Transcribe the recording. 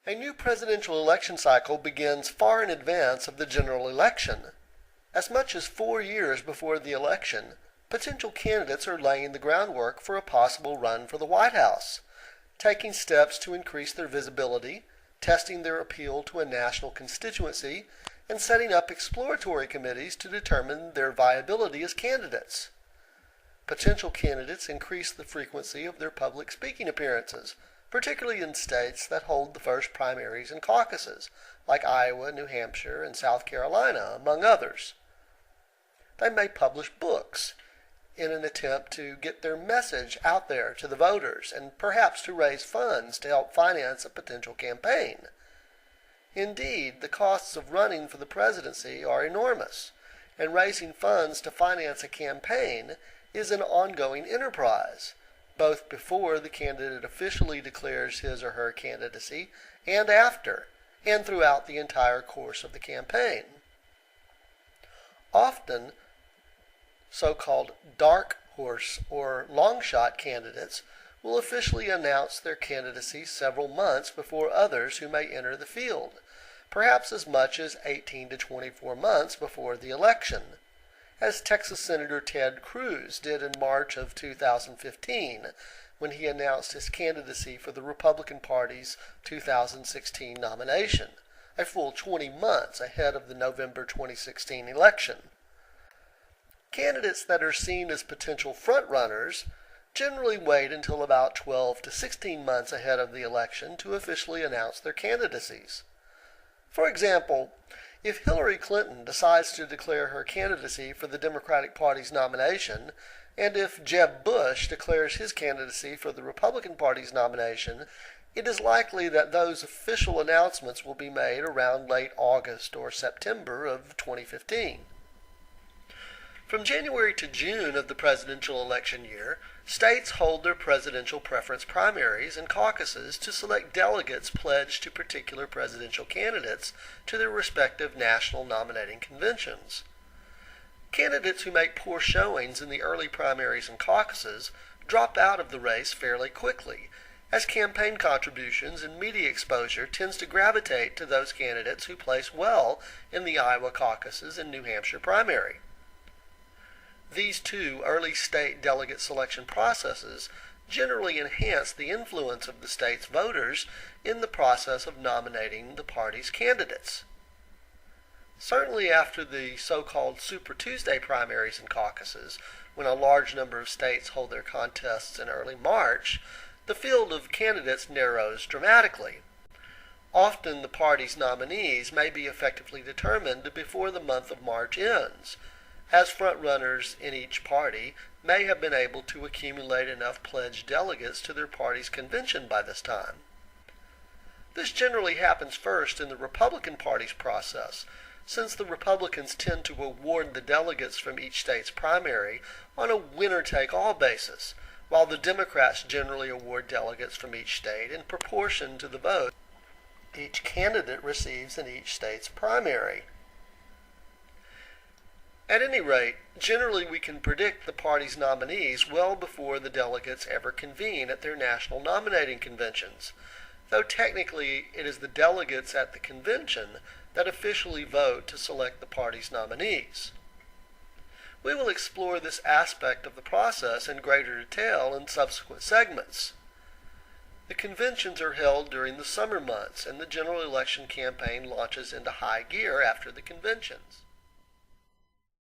A new presidential election cycle begins far in advance of the general election. As much as 4 years before the election, potential candidates are laying the groundwork for a possible run for the White House, taking steps to increase their visibility, testing their appeal to a national constituency, and setting up exploratory committees to determine their viability as candidates. Potential candidates increase the frequency of their public speaking appearances, particularly in states that hold the first primaries and caucuses, like Iowa, New Hampshire, and South Carolina, among others. They may publish books in an attempt to get their message out there to the voters and perhaps to raise funds to help finance a potential campaign. Indeed, the costs of running for the presidency are enormous, and raising funds to finance a campaign is an ongoing enterprise, both before the candidate officially declares his or her candidacy and after, and throughout the entire course of the campaign. Often, so-called dark horse or long shot candidates will officially announce their candidacy several months before others who may enter the field, perhaps as much as 18 to 24 months before the election, as Texas Senator Ted Cruz did in March of 2015 when he announced his candidacy for the Republican Party's 2016 nomination, a full 20 months ahead of the November 2016 election. Candidates that are seen as potential frontrunners generally wait until about 12 to 16 months ahead of the election to officially announce their candidacies. For example, if Hillary Clinton decides to declare her candidacy for the Democratic Party's nomination, and if Jeb Bush declares his candidacy for the Republican Party's nomination, it is likely that those official announcements will be made around late August or September of 2015. From January to June of the presidential election year, states hold their presidential preference primaries and caucuses to select delegates pledged to particular presidential candidates to their respective national nominating conventions. Candidates who make poor showings in the early primaries and caucuses drop out of the race fairly quickly, as campaign contributions and media exposure tends to gravitate to those candidates who place well in the Iowa caucuses and New Hampshire primary. These two early state delegate selection processes generally enhance the influence of the state's voters in the process of nominating the party's candidates. Certainly after the so-called Super Tuesday primaries and caucuses, when a large number of states hold their contests in early March, the field of candidates narrows dramatically. Often the party's nominees may be effectively determined before the month of March ends, as frontrunners in each party may have been able to accumulate enough pledged delegates to their party's convention by this time. This generally happens first in the Republican Party's process, since the Republicans tend to award the delegates from each state's primary on a winner-take-all basis, while the Democrats generally award delegates from each state in proportion to the vote each candidate receives in each state's primary. At any rate, generally we can predict the party's nominees well before the delegates ever convene at their national nominating conventions, though technically it is the delegates at the convention that officially vote to select the party's nominees. We will explore this aspect of the process in greater detail in subsequent segments. The conventions are held during the summer months, and the general election campaign launches into high gear after the conventions.